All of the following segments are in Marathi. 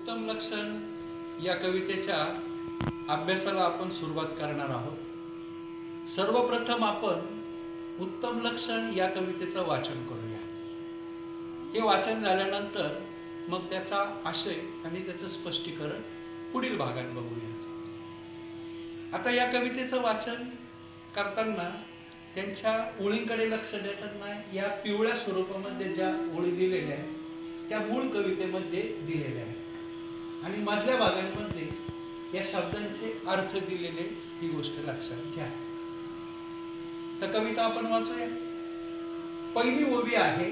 उत्तम लक्षण या कवितेच्या अभ्यासाला आपण सुरुवात करणार आहोत। सर्वप्रथम आपण उत्तम लक्षण या कवितेचं वाचन करूया। हे वाचन झाल्यानंतर मग त्याचा आशय आणि त्याचं स्पष्टीकरण पुढील भागात बघूया। आता या कवितेचं वाचन करताना त्यांच्या ओळींकडे लक्ष देताना या पिवळ्या स्वरूपामध्ये ज्या ओळी दिलेल्या आहेत त्या मूळ कवितेमध्ये दिलेल्या आहेत आणि मधल्या भागांमध्ये या शब्दांचे अर्थ दिलेले, ही गोष्ट लक्षात घ्या। तर कविता आपण वाचूया। पहिली ओवी आहे,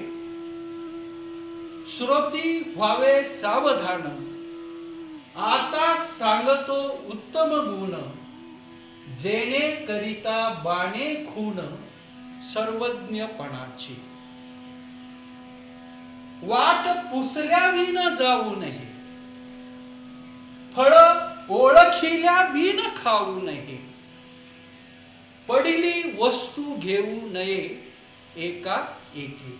श्रोती व्हावे सावधान, आता सांगतो उत्तम गुण, जेणे करिता बाणे खून सर्वज्ञपणाची, वाट पुसल्या विन जाऊ नये, फळ ओळखिल्या विन खाऊ नये, पडिली वस्तू घेऊ नये एका एकी,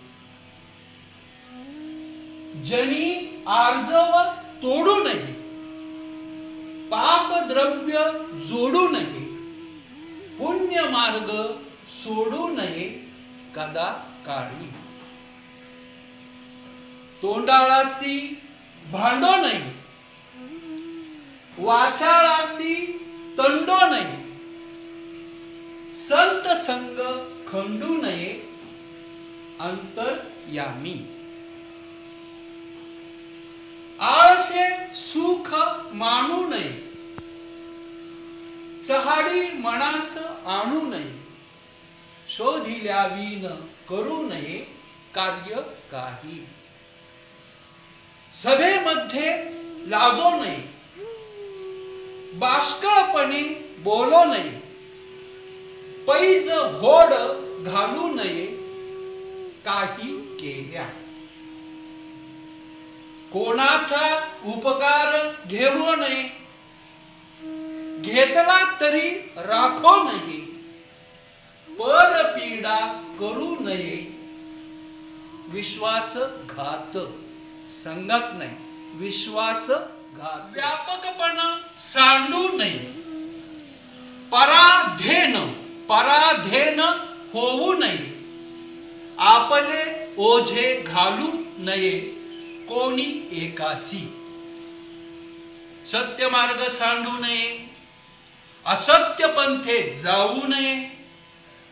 जनी आर्जव तोडू नये, पाप द्रव्य जोडू नये, पुण्य मार्ग सोडू नये कदा काळी, तोंडाळासी भांडो नये, वाचाळासी तंडो नये, संत संग खंडू नये अंतर्यामी, आळसे सुख मानू नये, चहाडी मनास आणू नये, शोधिल्या विन करू नये कार्य काही, सभेमध्ये लाजो नये, बाष्कळपणे बोलो नये, पैज होड घालू नये काही केल्या, कोणाचा उपकार घेऊ नये, घेतला तरी राखो नये, पर पीडा करू नये, विश्वासघात संगत नाही, विश्वासघात, व्यापकपणा सांडू नये, पराधीन होऊ नये, आपले ओझे घालू नये कोणी एकासी, सत्य मार्ग सांडू नये, असत्य पंथे जाऊ नये,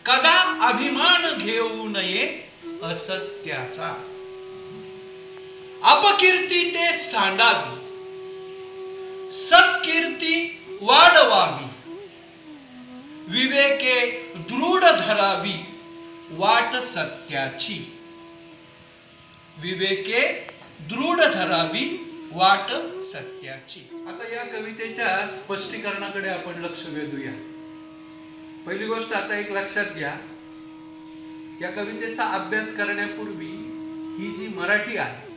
कदा अभिमान घेऊ नये असत्याचा, अपकीर्ती ते सांडावी, सत्कीर्ती वाढवावी, विवेके दृढ धरावी वाट सत्याची, विवेके दृढ धरावी वाट सत्याची। आता या कवितेच्या स्पष्टीकरणाकडे आपण लक्ष वेधूया। पहिली गोष्ट आता एक लक्षात घ्या, या कवितेचा अभ्यास करण्यापूर्वी ही जी मराठी आहे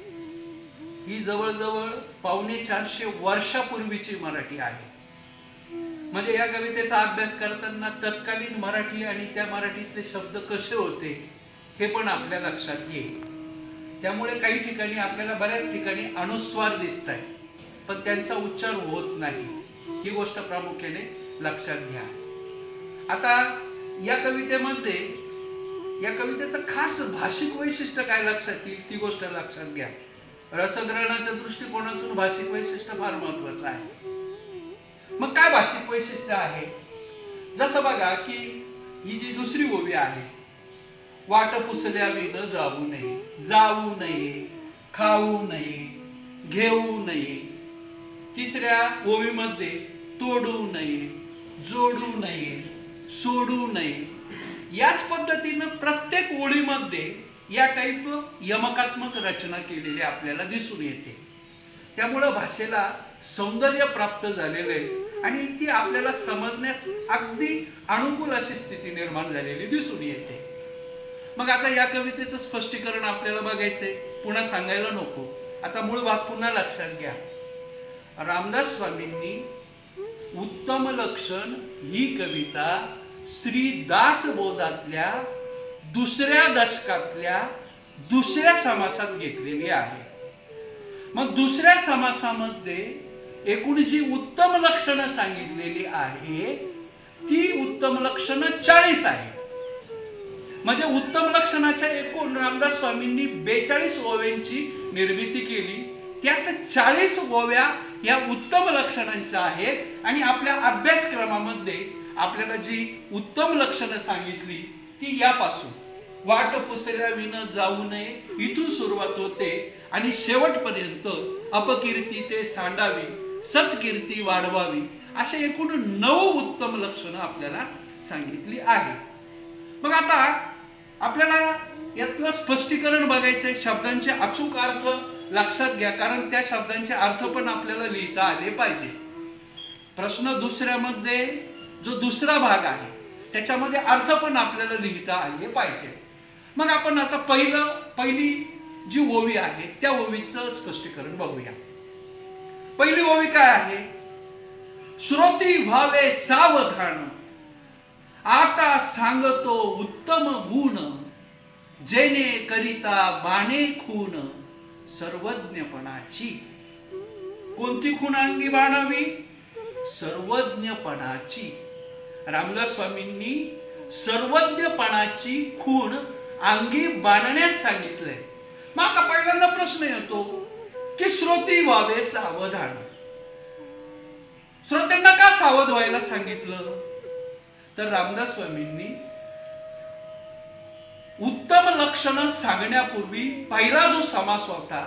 ही जवळजवळ 450 वर्षापूर्वीची मराठी आहे। म्हणजे या कवितेचा अभ्यास करताना तत्कालीन मराठी आणि त्या मराठीतले शब्द कसे होते हे पण आपल्या लक्षात येईल। त्यामुळे काही ठिकाणी आपल्याला बऱ्याच ठिकाणी अनुस्वार दिसत आहे पण त्यांचा उच्चार होत नाही, ही गोष्ट प्रामुख्याने लक्षात घ्या। आता या कवितेमध्ये या कवितेचं खास भाषिक वैशिष्ट्य काय लक्षात येईल ती गोष्ट लक्षात घ्या। रसग्रहणाच्या दृष्टिकोनातून भाषिक वैशिष्ट्य फार महत्वाचं आहे। मग काय भाषिक वैशिष्ट्य आहे? जसं बघा की ही जी दुसरी ओवी आहे, वाट पुसल्या विन जाऊ नये, जाऊ नये, खाऊ नये, घेऊ नये। तिसऱ्या ओवीमध्ये तोडू नये, जोडू नये, सोडू नये। याच पद्धतीनं प्रत्येक ओळीमध्ये या टाईप यमकात्मक रचना केलेली आपल्याला दिसून येते। त्यामुळे भाषेला सौंदर्य प्राप्त झालेलं आहे आणि ती आपल्याला समजण्यास अगदी अनुकूल अशी स्थिती निर्माण झालेली दिसून येते। मग आता या कवितेचं स्पष्टीकरण आपल्याला बघायचंय, पुन्हा सांगायला नको। आता मूळ भाग पुन्हा लक्षात घ्या। रामदास स्वामींनी उत्तम लक्षण ही कविता श्री दासबोधातल्या दुसऱ्या दशकातल्या दुसऱ्या समासात घेतलेली आहे। मग दुसऱ्या समासामध्ये एकूण जी उत्तम लक्षणं सांगितलेली आहे ती उत्तम लक्षणं 40 आहे. म्हणजे उत्तम लक्षणाच्या एकूण रामदास स्वामींनी 42 ओव्यांची निर्मिती केली. त्यात 40 ओव्या या उत्तम लक्षणांच्या आहेत आणि आपल्या अभ्यासक्रमामध्ये आपल्याला जी उत्तम लक्षणं सांगितली ती यापासून वाट पुसल्या विन जाऊ नये इथून सुरुवात होते आणि शेवटपर्यंत अपकीर्ती ते सांडावी, सत्कीर्ती वाढवावी, असे एकूण 9 उत्तम लक्षणं आपल्याला सांगितली आहे. मग आता आपल्याला यातलं स्पष्टीकरण बघायचंय, शब्दांचे अचूक अर्थ लक्षात घ्या, कारण त्या शब्दांचे अर्थ पण आपल्याला लिहिता आले पाहिजे. प्रश्न दुसऱ्यामध्ये जो दुसरा भाग आहे त्याच्यामध्ये अर्थ पण आपल्याला लिहिता आले पाहिजे. मग आपण आता पहिली जी ओवी आहे त्या ओवीचं स्पष्टीकरण बघूया. पहिली ओवी काय आहे? श्रोती व्हावे सावधान, आता सांगतो उत्तम गुण, जेणे करिता बाणे खून सर्वज्ञपणाची. कोणती खूण अंगी बाणावी? सर्वज्ञपणाची. रामदास स्वामींनी सर्वज्ञपणाची खूण अंगी बाणण्यास सांगितलंय. मग आता पहिल्यांदा प्रश्न येतो की श्रोती व्हावे सावधान. श्रोत्यांना का सावध व्हायला सांगितलं? तर रामदास स्वामींनी उत्तम लक्षणं सांगण्यापूर्वी पहिला जो समास होता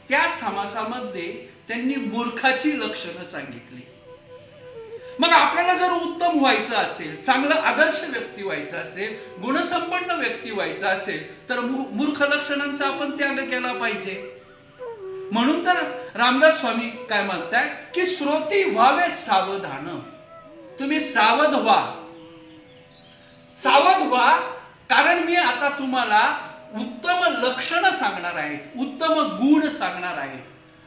त्या समासामध्ये त्यांनी मूर्खाची लक्षणं सांगितली. मग आपल्याला जर उत्तम व्हायचं असेल, चांगलं आदर्श व्यक्ती व्हायचं असेल, गुणसंपन्न व्यक्ती व्हायचं असेल तर मूर्ख लक्षणांचा आपण त्याग केला पाहिजे. म्हणून तर रामदास स्वामी काय म्हणतात की श्रोती व्हावे सावधान. तुम्ही सावध व्हा, सावध व्हा, कारण मी आता तुम्हाला उत्तम लक्षणं सांगणार आहे, उत्तम गुण सांगणार आहे,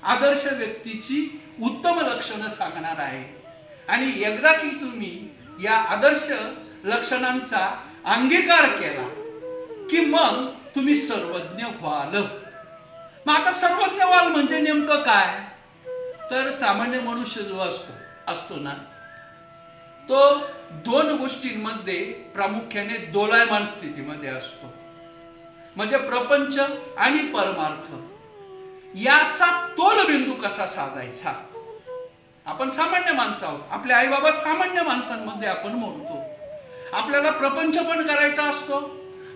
आदर्श व्यक्तीची उत्तम लक्षणं सांगणार आहे. आणि एकदा की तुम्ही या आदर्श लक्षणांचा अंगीकार केला की मग तुम्ही सर्वज्ञ व्हाल. मग आता सर्वज्ञ व्हाल म्हणजे नेमकं काय? तर सामान्य मनुष्य जो असतो ना तो 2 गोष्टींमध्ये प्रामुख्याने दोलायमान स्थितीमध्ये असतो. म्हणजे प्रपंच आणि परमार्थ याचा तोलबिंदू कसा साधायचा. आपण सामान्य माणसं आहोत, आपले आई बाबा सामान्य माणसांमध्ये आपण मोडतो. आपल्याला प्रपंच पण करायचा असतो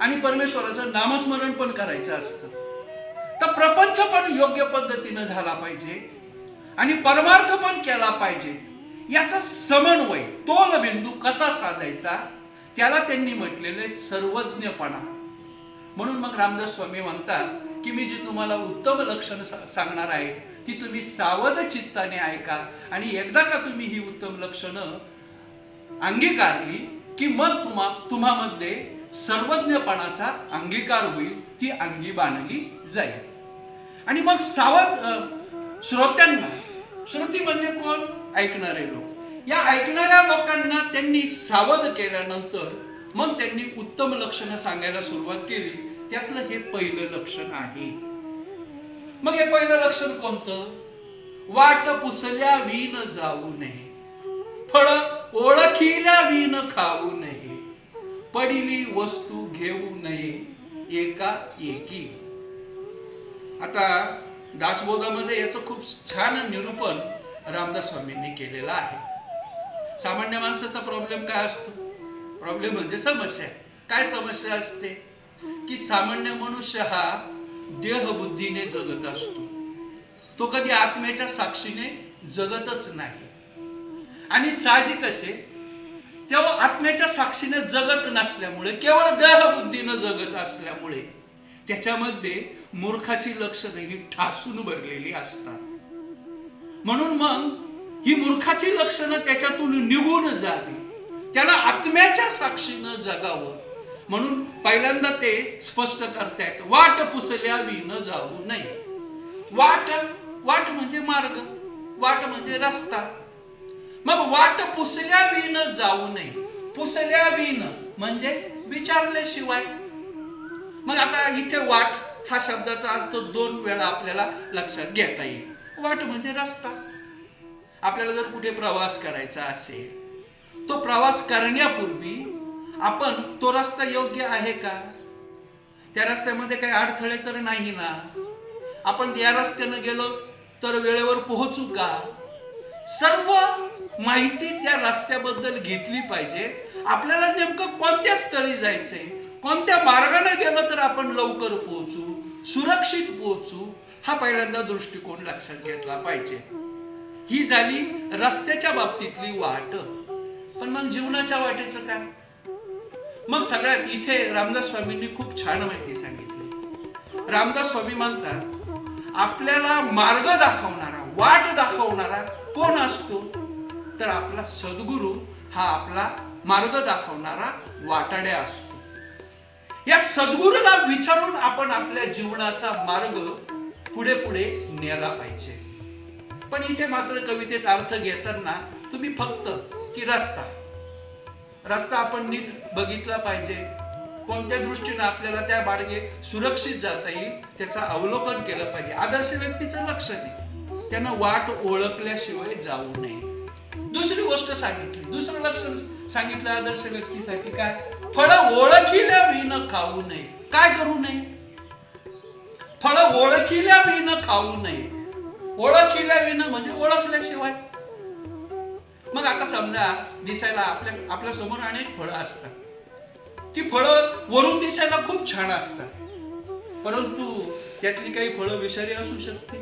आणि परमेश्वराचं नामस्मरण पण करायचं असतं. तर प्रपंच पण योग्य पद्धतीने झाला पाहिजे आणि परमार्थ पण केला पाहिजे. याचा समन्वय तोलबिंदू कसा साधायचा त्याला त्यांनी म्हटलेले सर्वज्ञपणा. म्हणून मग रामदास स्वामी म्हणतात की मी जी तुम्हाला उत्तम लक्षण सांगणार आहे ती तुम्ही सावध चित्ताने ऐका आणि एकदा का तुम्ही ही उत्तम लक्षणं अंगीकारली की मग तुम्हामध्ये सर्वज्ञपणाचा अंगीकार होईल, ती अंगी बाणली जाईल. आणि मग सावध श्रोत्यांना, श्रुती म्हणजे कोण? ऐकणारे लोक. या ऐकणाऱ्या लोकांना त्यांनी सावध केल्यानंतर मग त्यांनी उत्तम लक्षणं सांगायला सुरुवात केली. त्यातलं हे पहिलं लक्षण आहे. मग हे पहिलं लक्षण कोणतं? वाट पुसल्या विन जाऊ नये, फळ ओळखिल्या विन खाऊ नये, पडिली वस्तू घेऊ नये एका एकी. आता दासबोधामध्ये याचं खूप छान निरूपण रामदास स्वामींनी केलेलं आहे. सामान्य माणसाचा प्रॉब्लेम काय असतो? प्रॉब्लेम म्हणजे समस्या. काय समस्या असते की सामान्य मनुष्य हा देहबुद्धीने जगत असतो, तो कधी आत्म्याच्या साक्षीने जगतच नाही. आणि साहजिकच आहे तेव्हा आत्म्याच्या साक्षीने जगत नसल्यामुळे, केवळ देहबुद्धीने जगत असल्यामुळे त्याच्यामध्ये मूर्खाची लक्षणे ही ठासून भरलेली असतात. म्हणून मग ही मूर्खाची लक्षणं त्याच्यातून निघून जावी, त्याला आत्म्याच्या साक्षीने जगावं. म्हणून पहिल्यांदा ते स्पष्ट करतायत, वाट पुसल्या विन जाऊ नये. वाट म्हणजे मार्ग, वाट म्हणजे रस्ता. मग वाट पुसल्या विन जाऊ नये. पुसल्या विन म्हणजे विचारल्याशिवाय. मग आता इथे वाट हा शब्दाचा अर्थ 2 वेळा आपल्याला लक्षात घेता येईल. वाट म्हणजे रस्ता. आपल्याला जर कुठे प्रवास करायचा असेल, तो प्रवास करण्यापूर्वी आपण तो रस्ता योग्य आहे का, त्या रस्त्यामध्ये काही अडथळे तर नाही ना, आपण या रस्त्याने गेलो तर वेळेवर पोहोचू का, सर्व माहिती त्या रस्त्याबद्दल घेतली पाहिजे. आपल्याला नेमकं कोणत्या स्थळी जायचंय, कोणत्या मार्गाने गेलं तर आपण लवकर पोहोचू, सुरक्षित पोहोचू, हा पहिल्यांदा दृष्टिकोन लक्षात घेतला पाहिजे. ही झाली रस्त्याच्या बाबतीतली वाट. पण मग जीवनाच्या वाटेचं काय? मग सगळ्यात इथे रामदास स्वामींनी खूप छान माहिती सांगितली. रामदास स्वामी म्हणतात आपल्याला मार्ग दाखवणारा, वाट दाखवणारा कोण असतो, तर आपला सद्गुरू हा आपला मार्ग दाखवणारा वाटाड्या असतो. या सद्गुरूला विचारून आपण आपल्या जीवनाचा मार्ग पुढे पुढे नेला पाहिजे. पण इथे मात्र कवितेत अर्थ घेताना तुम्ही फक्त की रस्ता आपण नीट बघितला पाहिजे, कोणत्या दृष्टीने आपल्याला त्या मार्गे सुरक्षित जाता येईल त्याचं अवलोकन केलं पाहिजे. आदर्श व्यक्तीचं लक्ष नाही, त्यानं वाट ओळखल्याशिवाय जाऊ नये. दुसरी गोष्ट सांगितली, दुसरं लक्षण सांगितलं आदर्श व्यक्तीसाठी काय, फळ ओळखिल्या विण खाऊ नये. काय करू नये, फळ ओळखिल्या विण खाऊ नये. ओळखिल्या विण म्हणजे ओळखल्याशिवाय. मग आता समजा दिसायला आपल्या समोर अनेक फळं असतात, ती फळं वरून दिसायला खूप छान असतात, परंतु त्यातली काही फळं विषारी असू शकते,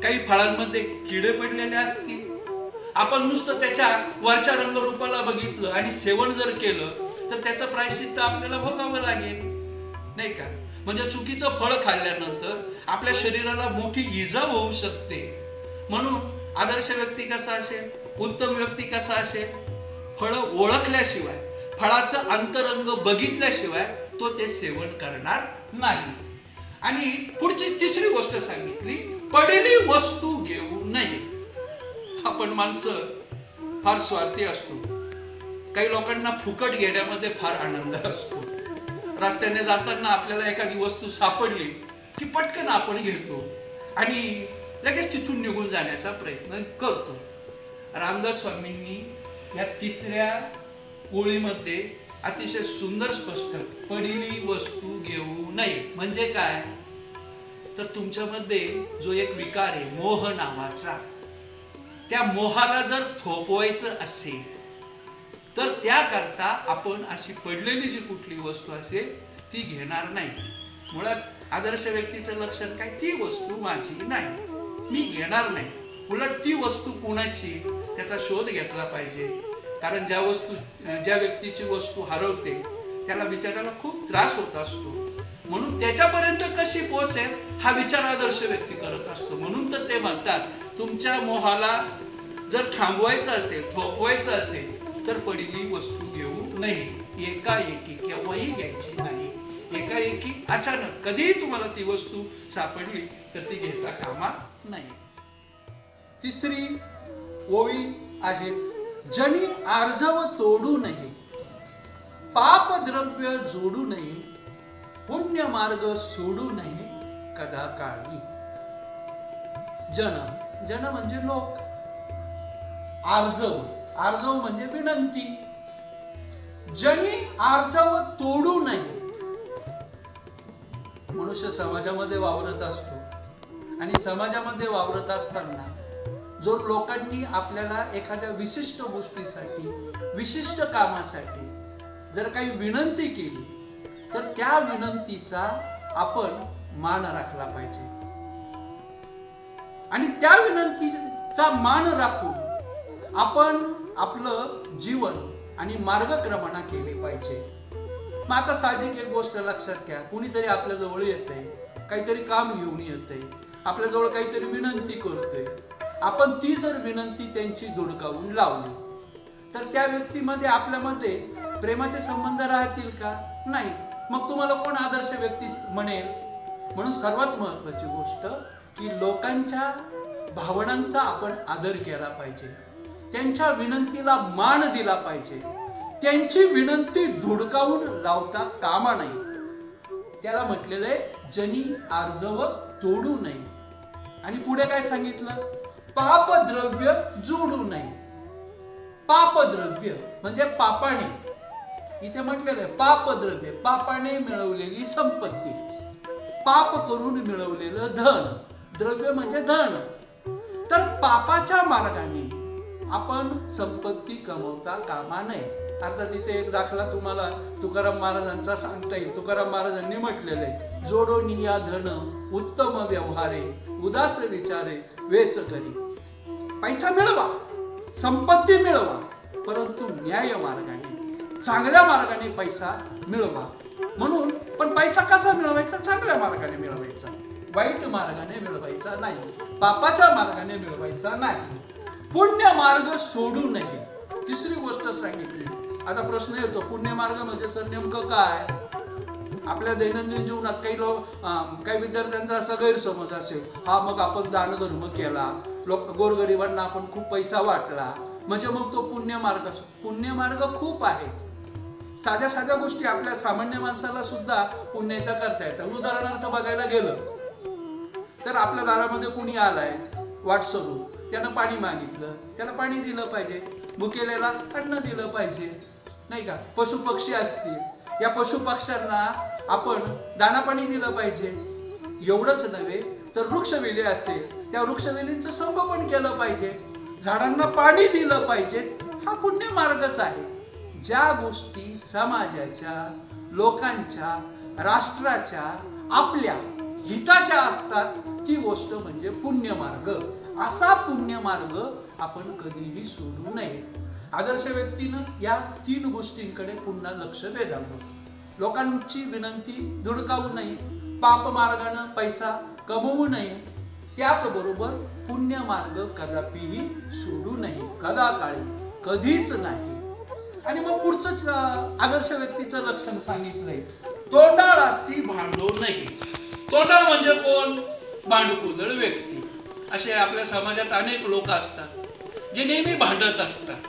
काही फळांमध्ये किडे पडलेले असतील. आपण नुसतं त्याच्या वरच्या रंगरूपाला बघितलं आणि सेवन जर केलं तर त्याचं प्रायश्चित्त आपल्याला भोगावं लागेल, नाही का. म्हणजे चुकीचं फळ खाल्ल्यानंतर आपल्या शरीराला मोठी इजा होऊ शकते. म्हणून आदर्श व्यक्ती कसा असेल, उत्तम व्यक्ती कसा असेल, फळ ओळखल्याशिवाय, फळाचं अंतरंग बघितल्याशिवाय तो ते सेवन करणार नाही. आणि पुढची तिसरी गोष्ट सांगितली, पडलेली वस्तू घेऊ नये. आपण माणसं फार स्वार्थी असतो. काही लोकांना फुकट घेण्यामध्ये फार आनंद असतो. रस्त्याने जाताना आपल्याला एखादी वस्तू सापडली की पटकन आपण घेतो आणि लगेच तिथून निघून जाण्याचा प्रयत्न करतो. रामदास स्वामींनी या तिसऱ्या ओळीमध्ये अतिशय सुंदर स्पष्ट, पडलेली वस्तू घेऊ नये म्हणजे काय, तर तुमच्यामध्ये जो एक विकार आहे मोह नावाचा, त्या मोहाला जर थोपवायचं असेल तर त्याकरता आपण अशी पडलेली जी कुठली वस्तू असेल ती घेणार नाही. मुळात आदर्श व्यक्तीचं लक्षण काय, ती वस्तू माझी नाही, मी घेणार नाही. उलट ती वस्तू कोणाची त्याचा शोध घेतला पाहिजे. कारण ज्या व्यक्तीची वस्तू हरवते त्याला बिचाराला खूप त्रास होत असतो. म्हणून त्याच्यापर्यंत कशी पोहोचेल हा विचार आदर्श व्यक्ती करत असतो. म्हणून तर ते म्हणतात तुमच्या मोहाला जर थांबवायचं असेल, थोपवायचं असेल तर पडलेली वस्तू घेऊ नये. एकाएकी केव्हाही घ्यायची नाही. एकाएकी अचानक कधीही तुम्हाला ती वस्तू सापडली तर ती घेता कामा नाही. तिसरी ओळी आहेत, जनी आर्जव तोडू नये, पाप द्रव्य जोडू नये, पुण्य मार्ग सोडू नये कदा काळी. जन म्हणजे लोक, आर्जव म्हणजे विनंती. जनी आर्जव तोडू नये. मनुष्य समाजामध्ये वावरत असतो आणि समाजामध्ये वावरत असताना जर लोकांनी आपल्याला एखाद्या विशिष्ट गोष्टीसाठी, विशिष्ट कामासाठी जर काही विनंती केली तर त्या विनंतीचा आपण मान राखला पाहिजे आणि त्या विनंतीचा मान राखून आपण आपलं जीवन आणि मार्गक्रमणा केली पाहिजे. मग आता साहजिक एक गोष्ट लक्षात घ्या, कुणीतरी आपल्या जवळ येतंय, काहीतरी काम घेऊन येतंय, आपल्या जवळ काहीतरी विनंती करतोय. आपण ती जर विनंती त्यांची धुडकावून लावली तर त्या व्यक्तीमध्ये आपल्यामध्ये प्रेमाचे संबंध राहतील का? नाही. मग तुम्हाला कोण आदर्श व्यक्ती म्हणेल? म्हणून सर्वात महत्वाची गोष्ट की लोकांच्या भावनांचा आपण आदर केला पाहिजे, त्यांच्या विनंतीला मान दिला पाहिजे, त्यांची विनंती धुडकावून लावता कामा नाही. त्याला म्हटलेलं आहे जनी आर्जव तोडू नये. आणि पुढे काय सांगितलं? पापद्रव्य जोडू नये. पापद्रव्य म्हणजे पापाने, इथे म्हटलेलं आहे पापद्रव्य, पापाने मिळवलेली संपत्ती, पाप करून मिळवलेलं धन. द्रव्य म्हणजे धन. तर पापाच्या मार्गाने आपण संपत्ती कमवता कामा नये. अर्थात इथे एक दाखला तुम्हाला तुकाराम महाराजांचा सांगता येईल. तुकाराम महाराजांनी म्हटलेलं आहे, जोडोनिया धन उत्तम व्यवहारे, उदास विचारे वेच करी. पैसा मिळवा, संपत्ती मिळवा, परंतु न्याय मार्गाने, चांगल्या मार्गाने पैसा मिळवा. म्हणून पण पैसा कसा मिळवायचा? चांगल्या मार्गाने मिळवायचा, वाईट मार्गाने मिळवायचा नाही, पापाच्या मार्गाने मिळवायचा नाही. पुण्य मार्ग सोडू नये. तिसरी गोष्ट सांगितली. आता प्रश्न येतो, पुण्य मार्ग म्हणजे सर नेमकं काय? आपल्या दैनंदिन जीवनात काही विद्यार्थ्यांचा असा गैरसमज असेल, हा मग आपण दानधर्म केला, गोरगरिबांना आपण खूप पैसा वाटला म्हणजे मग तो पुण्य मार्ग. पुण्य मार्ग खूप आहे. साध्या साध्या गोष्टी आपल्या सामान्य माणसाला सुद्धा पुण्याच्या करता येतात. उदाहरणार्थ बघायला गेलं तर आपल्या दारामध्ये कुणी आलाय वाट सोडून, त्यानं पाणी मागितलं, त्याला पाणी दिलं पाहिजे. भुकेलेला अन्न दिलं पाहिजे, नाही का? पशु पक्षी असतील, या पशु पक्ष्यांना आपण दाना पाणी दिलं पाहिजे. एवढंच नव्हे तर वृक्षवेली असेल, त्या वृक्षवेलींचं संगोपन केलं पाहिजे, झाडांना पाणी दिलं पाहिजे. हा पुण्य मार्गच आहे. ज्या गोष्टी समाजाच्या, लोकांच्या, राष्ट्राच्या, आपल्या हिताच्या असतात ती गोष्ट म्हणजे पुण्य मार्ग. असा पुण्य मार्ग आपण कधीही सोडू नये. आदर्श व्यक्तीनं या 3 गोष्टींकडे पुन्हा लक्ष वेधावं. लोकांची विनंती धुडकावू नये, पाप मार्गाने पैसा कमवू नये, त्याचबरोबर पुण्य मार्ग कदापिही सोडू नये, कदाकाळी, कधीच नाही. आणि मग पुढचं आदर्श व्यक्तीचं लक्षण सांगितलंय, तोंडाळाशी भांडू नये. तोंडाळ म्हणजे कोण? भांडकुदळ व्यक्ती. असे आपल्या समाजात अनेक लोक असतात जे नेहमी भांडत असतात.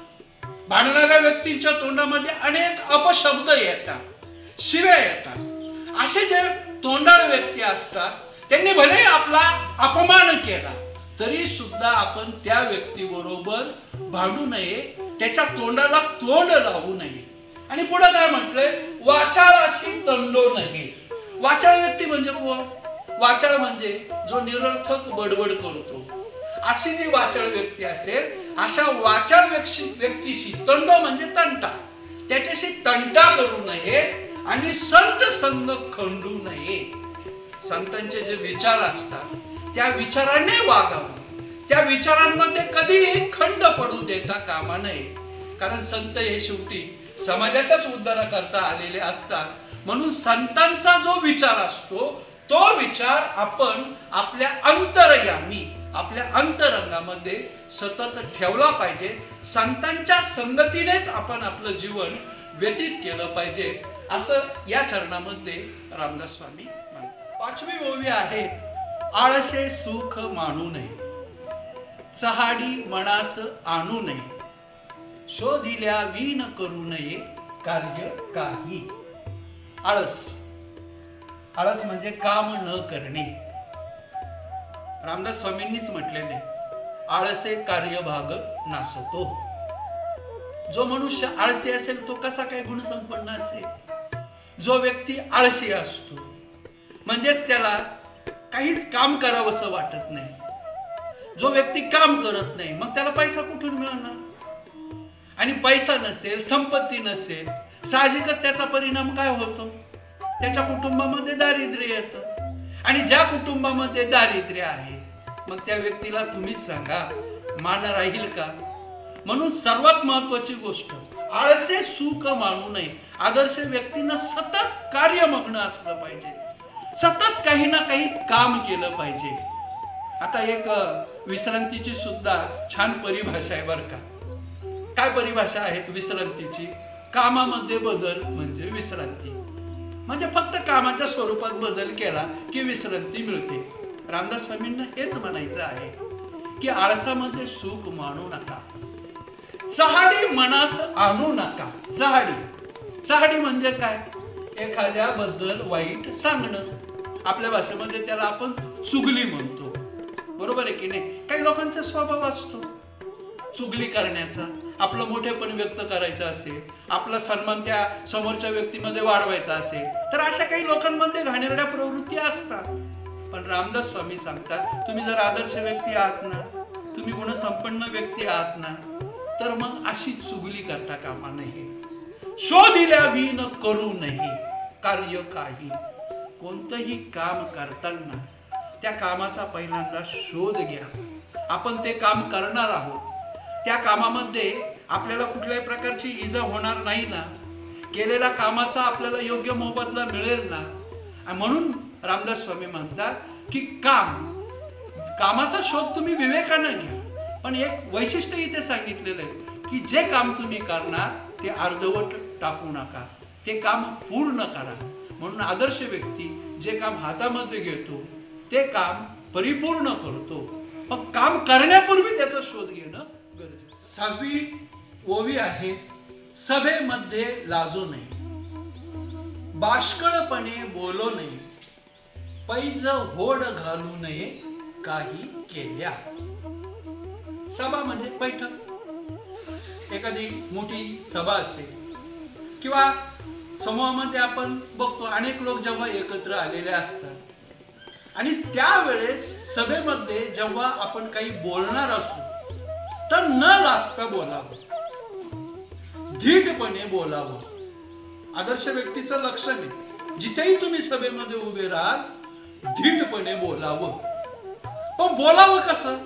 भांडणाऱ्या व्यक्तींच्या तोंडामध्ये अनेक अपशब्द येतात, शिव्या येतात. असे जे तोंडाळ व्यक्ती असतात त्यांनी भले आपला अपमान केला तरी सुद्धा आपण त्या व्यक्तीबरोबर भांडू नये, त्याच्या तोंडाला तोंड लावू नये. आणि पुढे काय म्हटलंय? वाचाळाशी तंडो नये. वाचाळ व्यक्ती म्हणजे कोण? वाचाळ म्हणजे जो निरर्थक बडबड करतो. अशी जी वाचाळ व्यक्ती असेल, अशा वाचाळ व्यक्तीशी तंड म्हणजे तंटा, त्याच्याशी तंटा करू नये आणि संत संग खंडू नये. संतांचे जे विचार असतात त्या विचाराने वागावं, त्या विचारांमध्ये कधीही खंड पडू देता कामा नये. कारण संत हे शेवटी समाजाच्याच उद्धाराकरता आलेले असतात. म्हणून संतांचा जो विचार असतो तो विचार आपण आपल्या अंतर्यामी, आपल्या अंतरंगामध्ये सतत ठेवला पाहिजे. संतांच्या संगतीनेच आपण आपलं जीवन व्यतीत केलं पाहिजे, असं या चरणामध्ये रामदास स्वामी म्हणतात. 5वी ओवी आहे, आळसे सुख मानू नये, चहाडी मनास आणू नये, शोधिल्या विन करू नये कार्य काही. आळस, आळस म्हणजे काम न करणे. रामदास स्वामींनीच म्हटलेले, आळसे कार्यभाग नासतो. जो मनुष्य आळसी असेल तो कसा काय गुणसंपन्न असेल? जो व्यक्ती आळसी असतो म्हणजेच त्याला काहीच काम करावंसं वाटत नाही. जो व्यक्ती काम करत नाही मग त्याला पैसा कुठून मिळणार? आणि पैसा नसेल, संपत्ती नसेल, साहजिकच त्याचा परिणाम काय होतो? त्याच्या कुटुंबामध्ये दारिद्र्य येतं. आणि ज्या कुटुंबामध्ये दारिद्र्य आहे मग त्या व्यक्तीला तुम्हीच सांगा मान राहील का? म्हणून सर्वात महत्वाची गोष्ट, आळसे सुख मानू नये. आदर्श व्यक्तीनं सतत कार्यमग्न असलं पाहिजे, सतत काही ना काही काम केलं पाहिजे. आता एक विश्रांतीची सुद्धा छान परिभाषा आहे बरं का. काय परिभाषा आहे विश्रांतीची? कामामध्ये बदल म्हणजे विश्रांती. म्हणजे फक्त कामाच्या स्वरूपात बदल केला की विश्रांती मिळते. रामदास स्वामींना हेच म्हणायचं आहे की आळसामध्ये सुख मानू नका, चहाडी मनास आणू नका. चहाडी म्हणजे काय? एखाद्याबद्दल वाईट सांगणं. आपल्या भाषेमध्ये त्याला आपण चुगली म्हणतो. बरोबर आहे की नाही? काही लोकांचा स्वभाव असतो चुगली करण्याचा, आपलं मोठेपण व्यक्त करायचं असेल, आपला सन्मान त्या समोरच्या व्यक्तीमध्ये वाढवायचा असेल, तर अशा काही लोकांमध्ये घाणेरड्या प्रवृत्ती असतात. पण रामदास स्वामी सांगतात, तुम्ही जर आदर्श व्यक्ती आहात ना, तुम्ही गुणसंपन्न व्यक्ती आहात ना, तर मग अशी चुगली करता कामा नये. शोधिल्या विण करू नये कार्य काही. कोणतंही काम करताना त्या कामाचा पहिल्यांदा शोध घ्या. आपण ते काम करणार आहोत, त्या कामामध्ये आपल्याला कुठल्याही प्रकारची इजा होणार नाही ना, केलेल्या कामाचा आपल्याला योग्य मोबदला मिळेल ना. म्हणून रामदास स्वामी म्हणतात की कामाचा शोध तुम्ही विवेकानं घ्या. पण एक वैशिष्ट्य इथे सांगितलेलं आहे की जे काम तुम्ही करणार ते अर्धवट टाकू नका, ते काम पूर्ण करा. म्हणून आदर्श व्यक्ती जे काम हातामध्ये घेतो ते काम परिपूर्ण करतो. पण काम करण्यापूर्वी त्याचा शोध घेणं गरजेचं. 6वी ओवी आहे, सभेमध्ये लाजू नये, बाष्कळपणे बोलू नये, पैज होड घालू नये काही केल्या. सभा म्हणजे बैठक. एखादी मोठी सभा असेल किंवा समूहामध्ये आपण बघतो अनेक लोक जेव्हा एकत्र आलेले असतात आणि त्यावेळेस सभेमध्ये जेव्हा आपण काही बोलणार असू तर न लाजता बोलावं, धीटपणे बोलावं. आदर्श व्यक्तीचं लक्षण आहे, जिथेही तुम्ही सभेमध्ये उभे राहाल धीटपणे बोलावं. पण बोलावं कसं?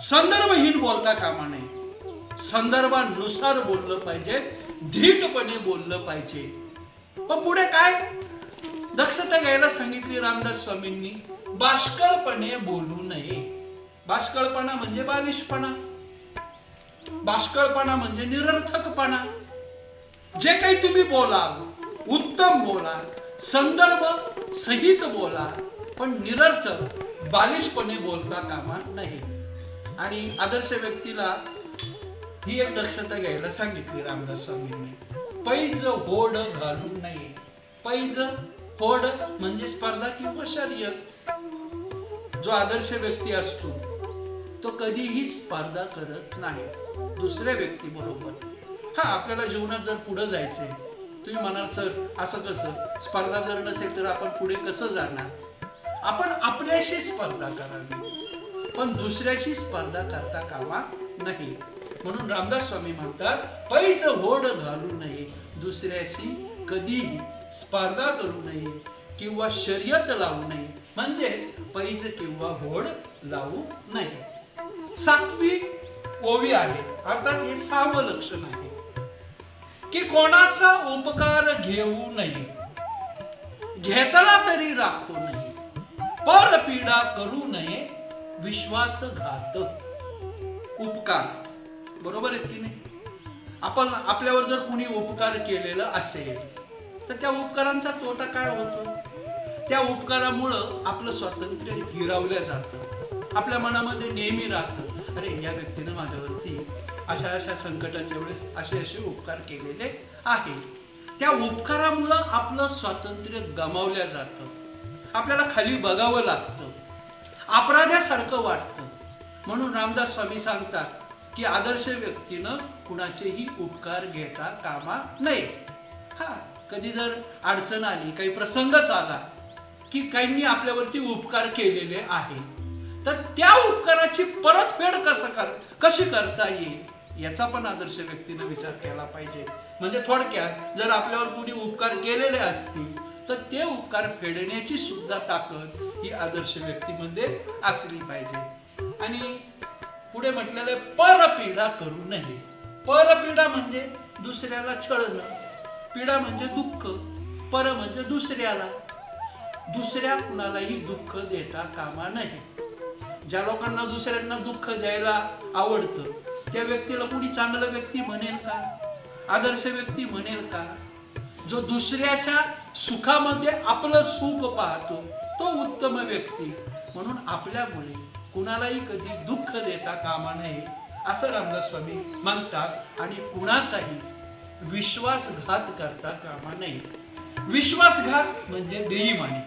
संदर्भहीन बोलता कामा नये, संदर्भानुसार बोललं पाहिजे, धीटपणे बोललं पाहिजे. पण पुढे काय दक्षता घ्यायला सांगितली रामदास स्वामींनी? बाष्कळपणे बोलू नये. बाष्कळपणा म्हणजे बालिशपणा, बाष्कळपणा म्हणजे निरर्थकपणा. जे काही तुम्ही बोलाल उत्तम बोला, संदर्भ सहित बोला, पण निरर्थक बालिशपणे बोलता कामा नाही. आणि आदर्श व्यक्तीला ही एक दक्षता घ्यायला सांगितली रामदास स्वामींनी. पैज होड घालू नये. पैज होड म्हणजे स्पर्धा किंवा शर्यत. जो आदर्श व्यक्ती असतो तो कधीही स्पर्धा करत नाही दुसऱ्या व्यक्ती बरोबर. हा, आपल्याला जीवनात जर पुढे जायचंय, तुम्ही म्हणाल सर असं कसं, स्पर्धा जर नसेल तर आपण पुढे कसं जाणार? आपण आपल्याशी स्पर्धा करावी, पण दुसऱ्याची स्पर्धा करता कामा नाही. म्हणून रामदास स्वामी म्हणतात, पैज होड घालू नये, दुसऱ्याशी कधीही स्पर्धा करू नये किंवा शर्यत लावू नये, म्हणजेच पैज किंवा होड लावू नये. 7वी ओवी आहे, अर्थात हे 6वं लक्षण आहे की कोणाचा उपकार घेऊ नये, घेतला तरी राखू नये, परपीडा करू नये, विश्वासघात. उपकार बरोबर आहे की नाही? आपण आपल्यावर जर कुणी उपकार केलेला असेल तर त्या उपकारांचा तोटा काय होतो? त्या उपकारामुळं आपलं स्वातंत्र्य हिरावलं जातं. आपल्या मनामध्ये नेहमी राहतं, अरे या व्यक्तीने माझ्यावरती अशा अशा संकटाच्या वेळेस असे असे उपकार केलेले आहेत. त्या उपकारामुळं आपलं स्वातंत्र्य गमावलं जातं, आपल्याला खाली बघावं लागतं, अपराध्यासारखं वाटतं. म्हणून रामदास स्वामी सांगतात की आदर्श व्यक्तीनं कुणाचेही उपकार घेता कामा नये. हा, कधी जर अडचण आली, काही प्रसंगच आला की काहींनी आपल्यावरती उपकार केलेले आहे, तर त्या उपकाराची परतफेड कशी करता येईल याचा पण आदर्श व्यक्तीनं विचार केला पाहिजे. म्हणजे थोडक्यात जर आपल्यावर कुणी उपकार केलेले असतील तर ते उपकार फेडण्याची सुद्धा ताकद ही आदर्श व्यक्तीमध्ये असली पाहिजे. आणि पुढे म्हटलेलं आहे, परपीडा करू नये. परपीडा म्हणजे दुसऱ्याला छळणं, पीडा म्हणजे दुःख, पर म्हणजे दुसऱ्याला. दुसऱ्या कुणालाही दुःख देता कामा नये. ज्या लोकांना दुसऱ्यांना दुःख द्यायला आवडतं त्या व्यक्तीला कुणी चांगलं व्यक्ती म्हणेल का? आदर्श व्यक्ती म्हणेल का? जो दुसऱ्याच्या सुखामध्ये आपलं सुख पाहतो तो उत्तम व्यक्ती. म्हणून आपल्यामुळे कुणालाही कधी दुःख देता कामा नये असं रामदास स्वामी मानतात. आणि कुणाचाही विश्वासघात करता कामा नये. विश्वासघात म्हणजे बेईमानी.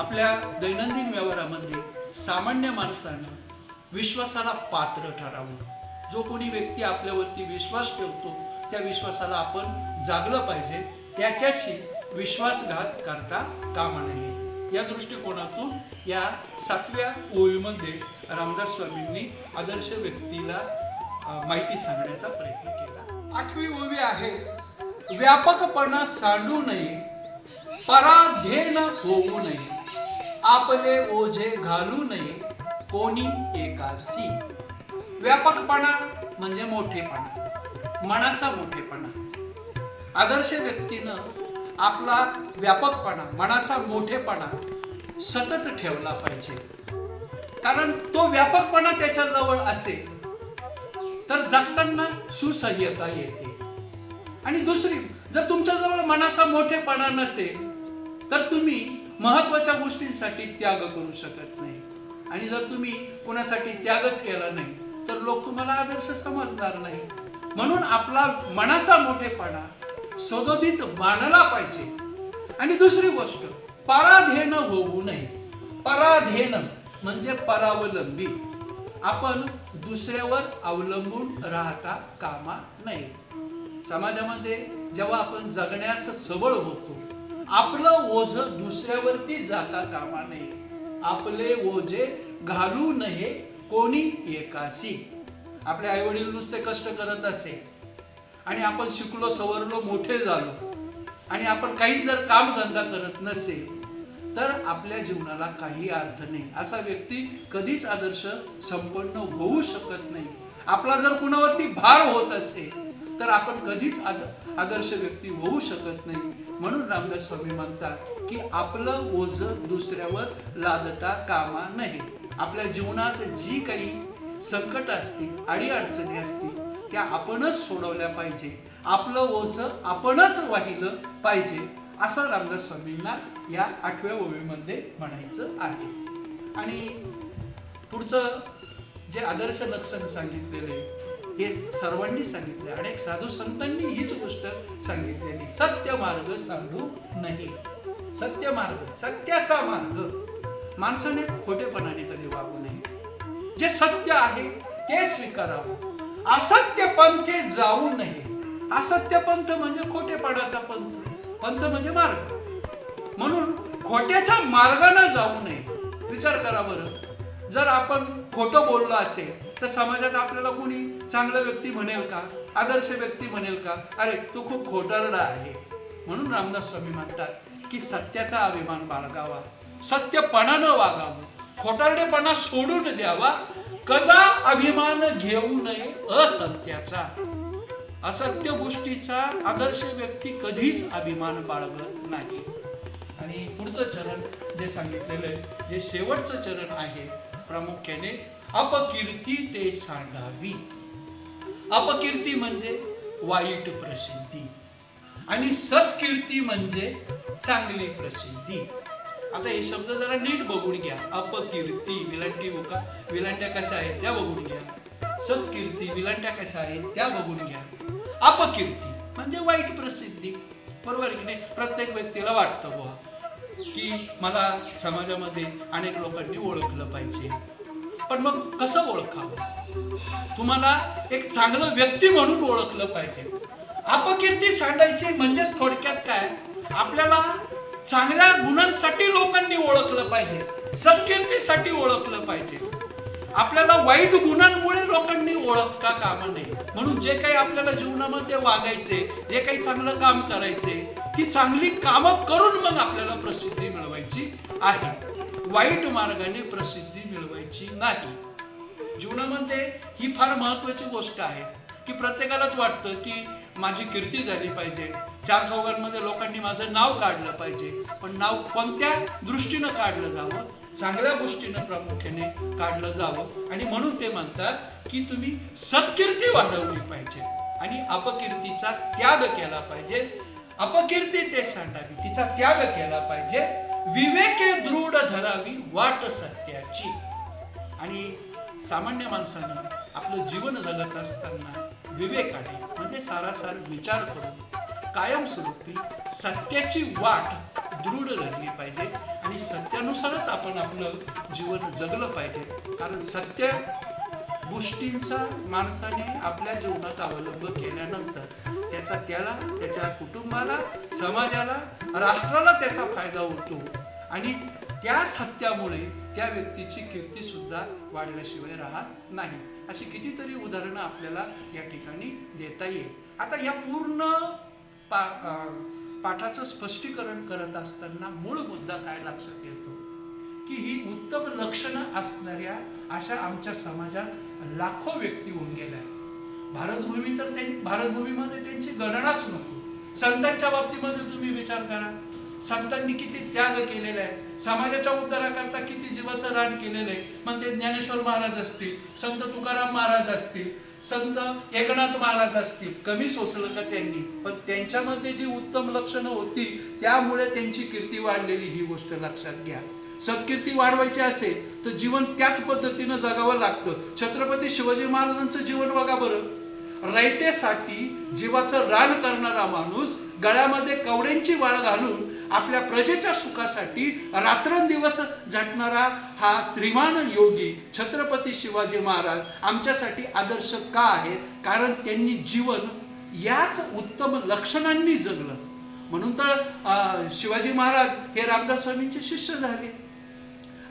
आपल्या दैनंदिन व्यवहारामध्ये सामान्य माणसानं विश्वासाला पात्र ठरावं. जो कोणी व्यक्ती आपल्यावरती विश्वास ठेवतो त्या विश्वासाला आपण जागलं पाहिजे. त्याच्याशी विश्वासघात करता कामा नये. या दृष्टिकोनातून या 7व्या ओळीमध्ये रामदास स्वामींनी आदर्श व्यक्तीला माहिती सांगण्याचा प्रयत्न केला. 8वी ओवी आहे, व्यापकपणा सांडू नये, पराधीन होऊ नये, आपले ओझे घालू नये, कोणी एकासी. व्यापकपणा म्हणजे मोठेपणा, मनाचा मोठेपणा. आदर्श व्यक्तीनं आपला व्यापकपणा, मनाचा मोठेपणा सतत ठेवला पाहिजे. कारण तो व्यापकपणा त्याच्या जवळ असेल तर जगताना सुसह्यता येते. आणि दुसरी, जर तुमच्याजवळ मनाचा मोठेपणा नसेल तर तुम्ही महत्वाच्या गोष्टींसाठी त्याग करू शकत नाही. आणि जर तुम्ही कोणासाठी त्यागच केला नाही तर लोक तुम्हाला आदर्श समजणार नाही. म्हणून आपला मनाचा मोठेपणा सदोदित मानला पाहिजे. आणि दुसरी गोष्ट, पराधीन होऊ नये. पराधीन म्हणजे परावलंबी. आपण दुसऱ्यावर अवलंबून राहता कामा नये. समाजामध्ये जेव्हा आपण जगण्यास सबळ होतो, आपलं ओझ दुसऱ्यावरती जाता कामा नये. आपले ओझे घालू नये, कोणी एकासी. आपले आई वडील नुसते कष्ट करत असेल आणि आपण शिकलो, सवरलो, मोठे झालो आणि आपण काहीच जर काम धंदा करत नसेल तर आपल्या जीवनाला काही अर्थ नाही. असा व्यक्ती कधीच आदर्श संपन्न होऊ शकत नाही. आपला जर कुणावरती भार होत असेल तर आपण कधीच आदर्श व्यक्ती होऊ शकत नाही. म्हणून रामदास स्वामी म्हणतात की आपलं ओझ दुसऱ्यावर लादता कामा नये. आपल्या जीवनात जी काही संकट असतील, अडीअडचणी असतील, त्या आपणच सोडवल्या पाहिजे. आपलं ओझ आपणच वाहिलं पाहिजे, असं रामदास स्वामींना या 8व्या ओळीमध्ये म्हणायचं आहे. आणि पुढचं जे आदर्श लक्षण सांगितलेले हे सर्वांनी सांगितले. अनेक साधू संतांनी हीच गोष्ट सांगितलेली, सत्य मार्ग सांडू नये. सत्य मार्ग, सत्याचा मार्ग. माणसाने खोटेपणाने कधी वागू नये. जे सत्य आहे ते स्वीकारावं. असत्य पंथे जाऊ नये. असत्य पंथ म्हणजे खोटेपणाचा पंथ. पंथ म्हणजे मार्ग. म्हणून खोट्याच्या मार्गाने जाऊ नये. विचार करा बरं, जर आपण खोटं बोललो असेल तर समाजात आपल्याला कोणी चांगलं व्यक्ती म्हणेल का? आदर्श व्यक्ती म्हणेल का? अरे तू खूप खोटारडा आहे. म्हणून रामदास स्वामी म्हणतात की सत्याचा अभिमान बाळगावा, सत्यपणानं वागावं, खोटारडेपणा सोडून द्यावा, कदा अभिमान घेऊ नये असत्याचा. असत्य गोष्टीचा आदर्श व्यक्ती कधीच अभिमान बाळगत नाही. आणि पुढचं चरण जे सांगितलेलं आहे, जे शेवटचं चरण आहे, प्रामुख्याने अपकीर्ती ते सांडावी. अपकीर्ती म्हणजे वाईट प्रसिद्धी आणि सत्कीर्ती म्हणजे चांगली प्रसिद्धी. आता हे शब्द जरा नीट बघून घ्या. अपकीर्ती, विलांट्या कशा आहेत त्या बघून घ्या. सत्कीर्ती, विलांट्या कशा आहेत त्या बघून घ्या. अपकीर्ती म्हणजे वाईट प्रसिद्धी. बरोबर की नाही? प्रत्येक व्यक्तीला वाटतं बुवा की मला समाजामध्ये अनेक लोकांनी ओळखलं पाहिजे. पण मग कसं ओळखावं? तुम्हाला एक चांगलं व्यक्ती म्हणून ओळखलं पाहिजे. अपकीर्ती सांडायची म्हणजे थोडक्यात काय, आपल्याला चांगल्या गुणांसाठी लोकांनी ओळखलं पाहिजे, सत्कीर्तीसाठी ओळखलं पाहिजे. आपल्याला वाईट गुणांमुळे लोकांनी ओळखता कामा नये. म्हणून जे काही आपल्याला जीवनामध्ये वागायचे, जे काही चांगलं काम करायचे, ती चांगली कामं करून मग आपल्याला प्रसिद्धी मिळवायची आहे. वाईट मार्गाने प्रसिद्धी मिळवायची नाही. जीवनामध्ये ही फार महत्वाची गोष्ट आहे की प्रत्येकालाच वाटतं की माझी कीर्ती झाली पाहिजे, चार चौघांमध्ये लोकांनी माझं नाव काढलं पाहिजे. पण नाव कोणत्या दृष्टीनं काढलं जावं? चांगल्या गोष्टीनं प्रामुख्याने काढलं जावं. आणि म्हणून ते म्हणतात की तुम्ही सत्कीर्ती वाढवली पाहिजे आणि अपकीर्तीचा त्याग केला पाहिजे. अपकीर्ती ते सांडावी, तिचा त्याग केला पाहिजे. विवेके दृढ धरावी वाट सत्याची. आणि सामान्य माणसानं आपलं जीवन जगत असताना विवेकाने म्हणजे सारासार विचार करून कायमस्वरूपी सत्याची वाट दृढ धरली पाहिजे. आणि सत्यानुसारच आपण आपलं जीवन जगलं पाहिजे. कारण सत्य गोष्टींचा माणसाने आपल्या जीवनात अवलंब केल्यानंतर त्याला त्याच्या कुटुंबाला, समाजाला, राष्ट्राला त्याचा फायदा होतो आणि त्या सत्यामुळे त्या व्यक्तीची कीर्ती सुद्धा वाढल्याशिवाय राहत नाही. अशी कितीतरी उदाहरणं आपल्याला या ठिकाणी देता येईल. आता या पूर्ण पाठाचं स्पष्टीकरण करत असताना मूळ मुद्दा काय लक्षात येतो की ही उत्तम लक्षणं असणाऱ्या अशा आमच्या समाजात लाखो व्यक्ती होऊन गेल्या. भारतभूमीमध्ये त्यांची गणनाच नको. संतांच्या बाबतीमध्ये तुम्ही विचार करा, संतांनी किती त्याग केलेला आहे, समाजाच्या उद्धाराकरता किती जीवाचं रान केलेलं आहे. मग ते ज्ञानेश्वर महाराज असतील, संत तुकाराम महाराज असतील, संत एकनाथ महाराज असतील, कमी सोसलं का त्यांनी? पण त्यांच्यामध्ये जी उत्तम लक्षणं होती त्यामुळे त्यांची कीर्ती वाढलेली, ही गोष्ट लक्षात घ्या. सत्कीर्ती वाढवायची असेल तर जीवन त्याच पद्धतीनं जगावं लागतं. छत्रपती शिवाजी महाराजांचं जीवन बघा बरं. रयतेसाठी जीवाचं रान करणारा माणूस, गळ्यामध्ये कवड्यांची वाळ घालून आपल्या प्रजेच्या सुखासाठी रात्रंदिवस झटणारा हा श्रीमान योगी छत्रपती शिवाजी महाराज आमच्यासाठी आदर्श का आहेत? कारण त्यांनी जीवन याच उत्तम लक्षणांनी जगलं. म्हणून तर शिवाजी महाराज हे रामदास स्वामींचे शिष्य झाले.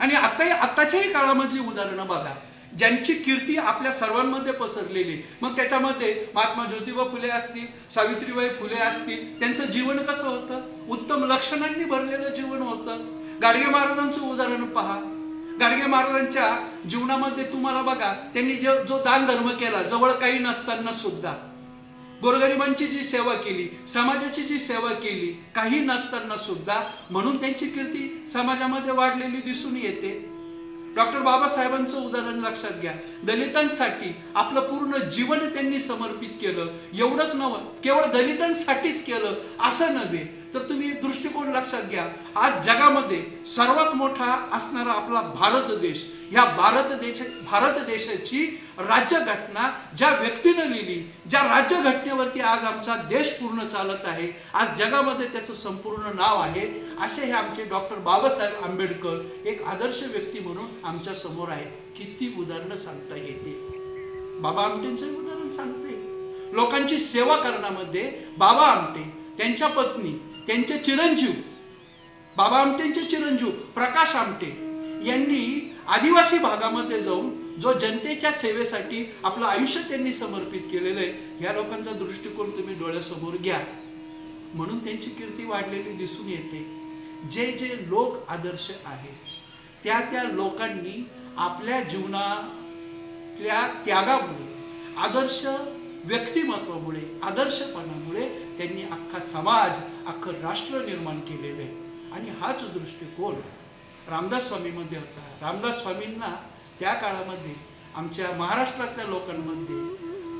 आणि आताच्याही काळामधली उदाहरणं बघा, ज्यांची कीर्ती आपल्या सर्वांमध्ये पसरलेली. मग त्याच्यामध्ये महात्मा ज्योतिबा फुले असतील, सावित्रीबाई फुले असतील, त्यांचं जीवन कसं होतं? उत्तम लक्षणांनी भरलेलं जीवन होतं. गाडगे महाराजांचं उदाहरण पहा. गाडगे महाराजांच्या जीवनामध्ये तुम्हाला बघा, त्यांनी जो दान धर्म केला, जवळ काही नसताना सुद्धा गोरगरिबांची जी सेवा केली, समाजाची जी सेवा केली, काही नसताना सुद्धा, म्हणून त्यांची कीर्ती समाजामध्ये वाढलेली दिसून येते. डॉक्टर बाबासाहेबांचं उदाहरण लक्षात घ्या. दलितांसाठी आपलं पूर्ण जीवन त्यांनी समर्पित केलं. एवढंच नव्हे, केवळ दलितांसाठीच केलं असं नव्हे, तर तुम्ही एक दृष्टिकोन लक्षात घ्या. आज जगामध्ये सर्वात मोठा असणारा आपला भारत देश, ह्या भारत देशाची राज्यघटना ज्या व्यक्तीनं लिहिली, ज्या राज्यघटनेवरती आज आमचा देश पूर्ण चालत आहे, आज जगामध्ये त्याचं संपूर्ण नाव आहे, असे हे आमचे डॉक्टर बाबासाहेब आंबेडकर एक आदर्श व्यक्ती म्हणून आमच्या समोर आहेत. किती उदाहरणं सांगता येते. बाबा आमटेंचं उदाहरण सांगते. लोकांची सेवा करण्यामध्ये बाबा आमटे, त्यांच्या पत्नी, त्यांचे चिरंजीव, बाबा आमटेंचे चिरंजीव प्रकाश आमटे यांनी आदिवासी भागामध्ये जाऊन जो जनतेच्या सेवेसाठी आपलं आयुष्य त्यांनी समर्पित केलेलं आहे, ह्या लोकांचा दृष्टिकोन तुम्ही डोळ्यासमोर घ्या. म्हणून त्यांची कीर्ती वाढलेली दिसून येते. जे लोक आदर्श आहेत त्या लोकांनी आपल्या जीवनातल्या त्यागामुळे, आदर्श व्यक्तिमत्वामुळे, आदर्शपणामुळे त्यांनी अख्खा समाज, अख्खं राष्ट्र निर्माण केलेलं आहे. आणि हाच दृष्टिकोन रामदास स्वामींमध्ये होता. रामदास स्वामींना त्या काळामध्ये आमच्या महाराष्ट्रातल्या लोकांमध्ये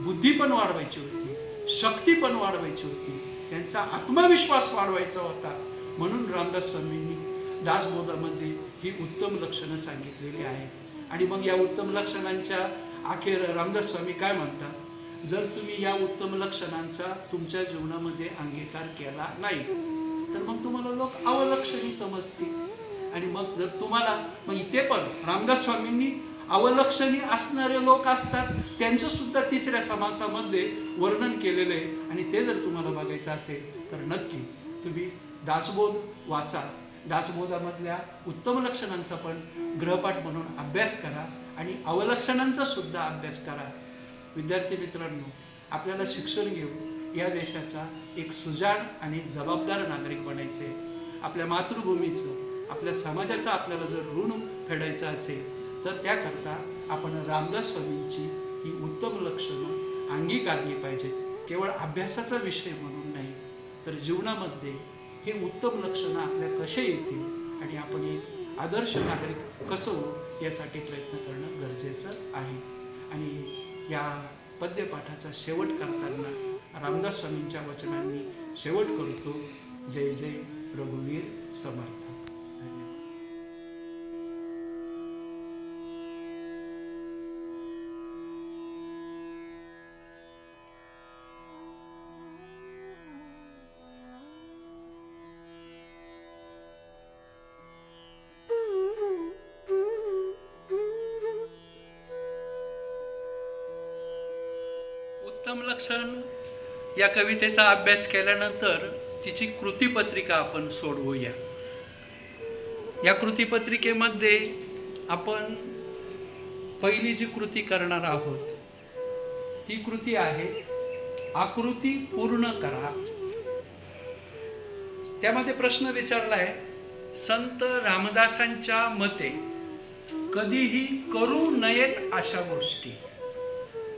बुद्धी पण वाढवायची होती, शक्ती पण वाढवायची होती, त्यांचा आत्मविश्वास वाढवायचा होता. म्हणून रामदास स्वामींनी दासबोधामध्ये ही उत्तम लक्षणं सांगितलेली आहेत. आणि मग या उत्तम लक्षणांच्या अखेर रामदास स्वामी काय म्हणतात? जर तुम्ही या उत्तम लक्षणांचा तुमच्या जीवनामध्ये अंगीकार केला नाही तर मग तुम्हाला लोक अवलक्षणी समजतील. आणि मग जर तुम्हाला, मग इथे पण रामदास स्वामींनी अवलक्षणी असणारे लोक असतात, त्यांचं सुद्धा तिसऱ्या समासामध्ये वर्णन केलेलं आहे. आणि ते जर तुम्हाला बघायचं असेल तर नक्की तुम्ही दासबोध वाचा. दासबोधामधल्या उत्तम लक्षणांचा पण गृहपाठ म्हणून अभ्यास करा आणि अवलक्षणांचा सुद्धा अभ्यास करा. विद्यार्थी मित्रांनो, आपल्याला शिक्षण घेऊन या देशाचा एक सुजाण आणि जबाबदार नागरिक बनायचे. आपल्या मातृभूमीचं, आपल्या समाजाचं आपल्याला जर ऋण फेडायचं असेल तर त्याकरता आपण रामदास स्वामींची ही उत्तम लक्षणं अंगीकारली पाहिजेत. केवळ अभ्यासाचा विषय म्हणून नाही, तर जीवनामध्ये हे उत्तम लक्षणं आपल्या कसे येतील आणि आपण एक आदर्श नागरिक कसं होऊ यासाठी प्रयत्न करणं गरजेचं आहे. आणि या पद्यपाठाचा शेवट करताना रामदास स्वामींच्या वचनांनी शेवट करतो. जय जय रघुवीर समर्थ. उत्तम लक्षण या कवितेचा अभ्यास केल्यानंतर तिची कृतीपत्रिका आपण सोडवूया. या कृतीपत्रिकेमध्ये आपण पहिली जी कृती करणार आहोत ती कृती आहे आकृती पूर्ण करा. त्यामध्ये प्रश्न विचारलाय, संत रामदासांच्या मते कधीही करू नयेत अशा गोष्टी.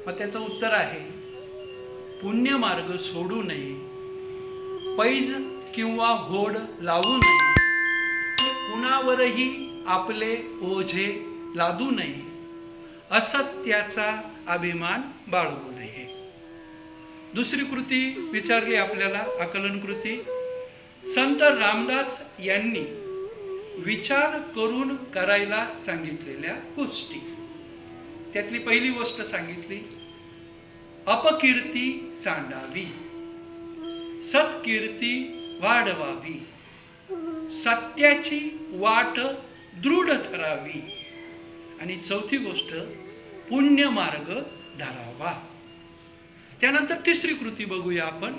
मग त्याचं उत्तर आहे, पुण्य मार्ग सोडू नये, पैज किंवा होड लावू नये, कुणावरही आपले ओझे लादू नये, असत्याचा अभिमान बाळगू नये. दुसरी कृती विचारली आपल्याला, आकलन कृती. संत रामदास यांनी विचार करून करायला सांगितलेल्या गोष्टी. त्यातली पहिली गोष्ट सांगितली, अपकीर्ती सांडावी, सत्कीर्ती वाढवावी, सत्याची वाट दृढ ठरावी, आणि चौथी गोष्ट पुण्य मार्ग धरावा. त्यानंतर तिसरी कृती बघूया आपण.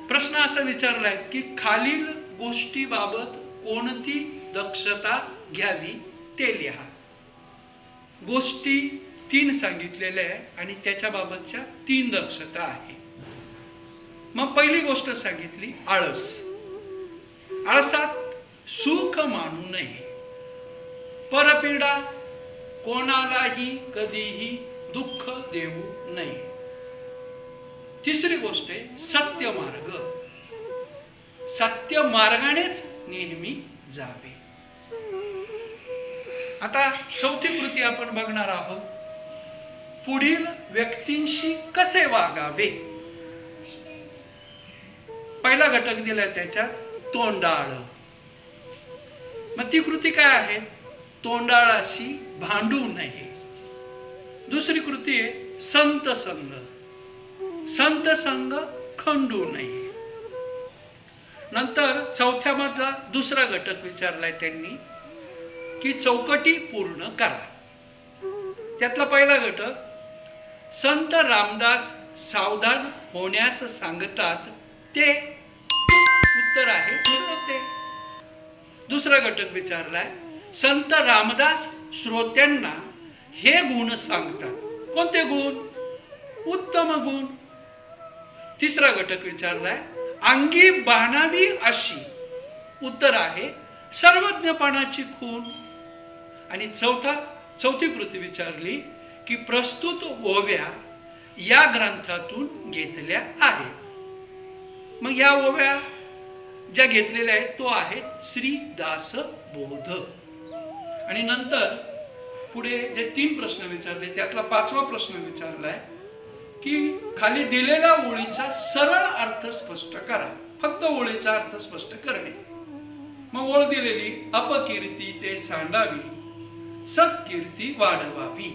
प्रश्न असा विचारलाय की खालील गोष्टीबाबत कोणती दक्षता घ्यावी ते लिहा. गोष्टी 3 सांगितलेल्या आहे आणि त्याच्याबाबतच्या 3 दक्षता आहे. मग पहिली गोष्ट सांगितली आळस. आळसात सुख मानू नये, परपीडा कोणालाही कधीही दुःख देऊ नये. तिसरी गोष्ट आहे सत्य मार्ग, सत्य मार्गानेच नेहमी जावे. आता चौथी कृती आपण बघणार आहोत, पुढील व्यक्तींशी कसे वागावे. पहिला घटक दिलाय त्याच्यात तोंडाळ. मग ती कृती काय आहे, तोंडाळाशी भांडू नये. दुसरी कृती आहे संत संग, संत संग खंडू नये. नंतर चौथ्या मधला दुसरा घटक विचारलाय त्यांनी की चौकटी पूर्ण करा. त्यातला पहिला घटक, संत रामदास सावधान होण्यास सांगतात ते उत्तर आहे श्रोते. दुसरा घटक विचारलाय, संत रामदास श्रोत्यांना हे गुण सांगतात. कोणते गुण? उत्तम गुण. तिसरा घटक विचारलाय, अंगी बाणावी अशी. उत्तर आहे सर्वज्ञपणाची खूण. आणि चौथी कृती विचारली की प्रस्तुत ओव्या या ग्रंथातून घेतल्या आहेत. मग या ओव्या ज्या घेतलेल्या आहेत तो आहेत श्री दास बोध. आणि नंतर पुढे जे 3 प्रश्न विचारले त्यातला 5वा प्रश्न विचारलाय की खाली दिलेल्या ओळीचा सरळ अर्थ स्पष्ट करा. फक्त ओळीचा अर्थ स्पष्ट करणे. मग ओळ दिलेली, अपकीर्ती ते सांडावी, सत्कीर्ती वाढवावी.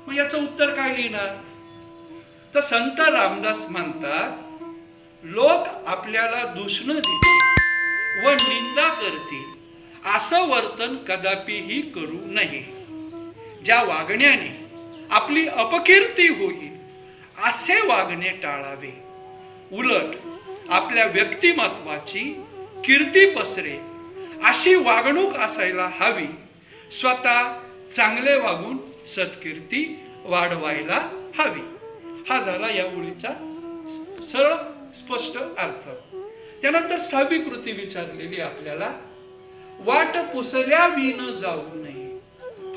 मग याचं उत्तर काय लिहिणार? तर संत रामदास म्हणतात, लोक आपल्याला दूषण देतील व निंदा करतील असं वर्तन कदापिही करू नये. ज्या वागण्याने आपली अपकीर्ती होईल असे वागणे टाळावे. उलट आपल्या व्यक्तिमत्वाची कीर्ती पसरे अशी वागणूक असायला हवी. स्वतः चांगले वागून सत्कीर्ती वाढवायला हवी. हा झाला या ओळीचा सरळ स्पष्ट अर्थ. त्यानंतर 6वी कृती विचारलेली आपल्याला, वाट पुसल्या विण जाऊ नये,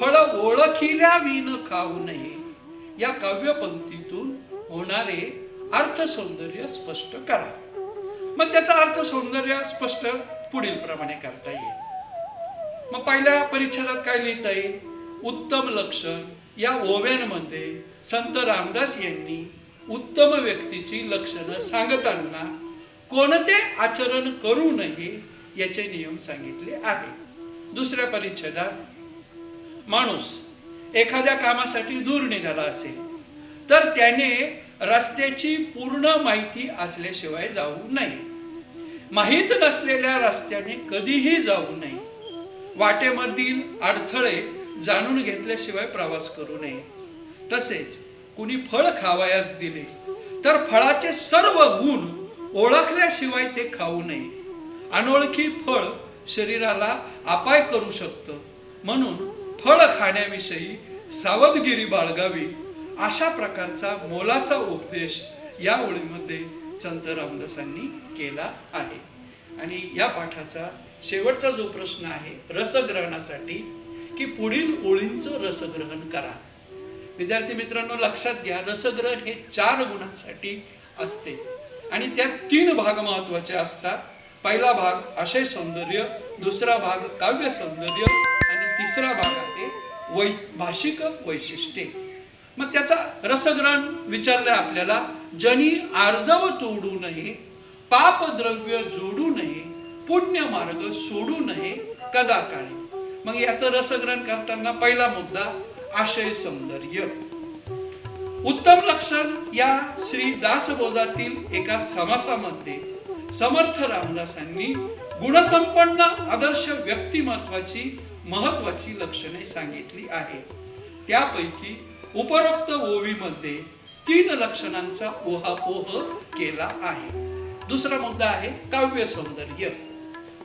फळ ओळखिल्या विण खाऊ नये. या काव्य पंक्तीतून होणारे अर्थ सौंदर्य स्पष्ट करा. मग त्याचा अर्थ सौंदर्य स्पष्ट पुढील प्रमाणे करता येईल. मग पहिल्या परिच्छेदात काय लिहिता येईल? उत्तम लक्षण. या ओव्यांमध्ये संत रामदास यांनी उत्तम व्यक्तीची लक्षणं सांगताना कोणते आचरण करू नये याचे नियम सांगितले आहे. दुसऱ्या परिच्छेदात, माणूस एखाद्या कामासाठी दूर निघाला असेल तर त्याने रस्त्याची पूर्ण माहिती असल्याशिवाय जाऊ नये. माहित नसलेल्या रस्त्याने कधीही जाऊ नये. वाटेमधील अडथळे जाणून घेतल्याशिवाय प्रवास करू नये. तसेच कुणी फळ खावयास दिले तर फळाचे सर्व गुण ओळखल्याशिवाय ते खाऊ नये. अनोळखी फळ शरीराला अपाय करू शकतं, म्हणून फळ खाण्याविषयी सावधगिरी बाळगावी, अशा प्रकारचा मोलाचा उपदेश या ओळीमध्ये संत रामदासांनी केला आहे. आणि या पाठाचा शेवटचा जो प्रश्न आहे रसग्रहणासाठी, की पुढील ओळींचं रसग्रहण करा. विद्यार्थी मित्रांनो, लक्षात घ्या, रसग्रहण हे 4 गुणांसाठी असते आणि त्यात 3 भाग महत्वाचे असतात. पहिला भाग आशय सौंदर्य, दुसरा भाग काव्य सौंदर्य आणि तिसरा भाग आहे भाषिक वैशिष्ट्ये. मग त्याचा रसग्रहण विचारलंय आपल्याला. जनी आर्जव तोडू नये, पाप द्रव्य जोडू नये, पुण्य मार्ग सोडू नये कदा काळी. मग याचं रसग्रहण करताना पहिला मुद्दा आशय सौंदर्य. उत्तम लक्षण या श्री दासबोधातील एका समासामध्ये समर्थ रामदासांनी गुणसंपन्न आदर्श व्यक्तिमत्वाची महत्वाची लक्षणे सांगितली आहेत. त्यापैकी उपरोक्त ओवीमध्ये 3 लक्षणांचा ऊहापोह केला आहे. दुसरा मुद्दा आहे काव्य सौंदर्य.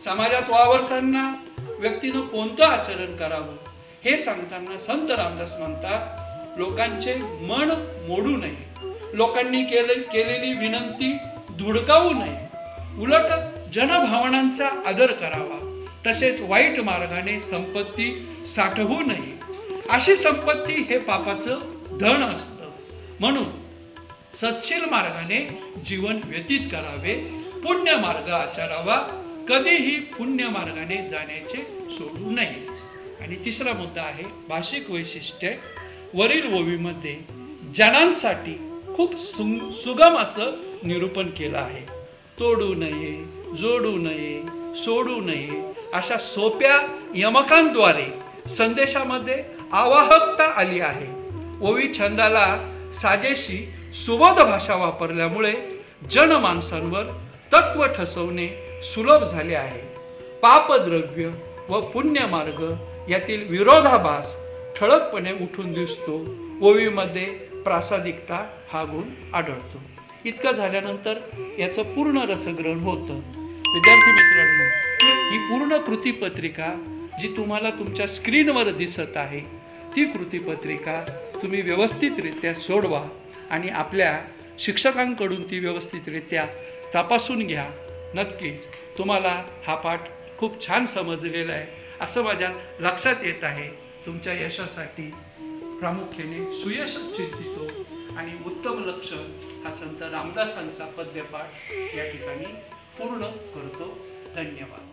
समाजात वावरताना व्यक्तीनं कोणतं आचरण करावं हे सांगताना संत रामदास म्हणतात, लोकांचे मन मोडू नये, लोकांनी केलेली विनंती धुडकावू नये, उलट जनभावनांचा आदर करावा, तसेच वाईट मार्गाने संपत्ती साठवू नये. अशी संपत्ती हे पापाचं धन असतं, म्हणून सत्शील मार्गाने जीवन व्यतीत करावे, पुण्य मार्ग आचरावा, कधीही पुण्य मार्गाने जाण्याचे सोडू नये. आणि तिसरा मुद्दा आहे भाषिक वैशिष्ट्य. वरील ओवीमध्ये जनांसाठी खूप सुगम असं निरूपण केलं आहे. तोडू नये, जोडू नये, सोडू नये अशा सोप्या यमकांद्वारे संदेशामध्ये आवाहकता आली आहे. ओवी छंदाला साजेशी सुबोध भाषा वापरल्यामुळे जनमानसांवर तत्व ठसवणे सुलभ झाले आहे. पापद्रव्य व पुण्य मार्ग यातील विरोधाभास ठळकपणे उठून दिसतो. ओवीमध्ये प्रासादिकता हा गुण आढळतो. इतकं झाल्यानंतर याचं पूर्ण रसग्रहण होतं. विद्यार्थी मित्रांनो, ही पूर्ण कृतीपत्रिका जी तुम्हाला तुमच्या स्क्रीनवर दिसत आहे, ती कृतीपत्रिका तुम्ही व्यवस्थितरित्या सोडवा आणि आपल्या शिक्षकांकडून ती व्यवस्थितरित्या तपासून घ्या. नक्कीच तुम्हाला हा पाठ खूप छान समजलेला आहे असं माझ्या लक्षात येत आहे. तुमच्या यशासाठी प्रामुख्याने सुयश चिंतितो आणि उत्तम लक्षण हा संत रामदासांचा पद्यपाठ या ठिकाणी पूर्ण करतो. धन्यवाद.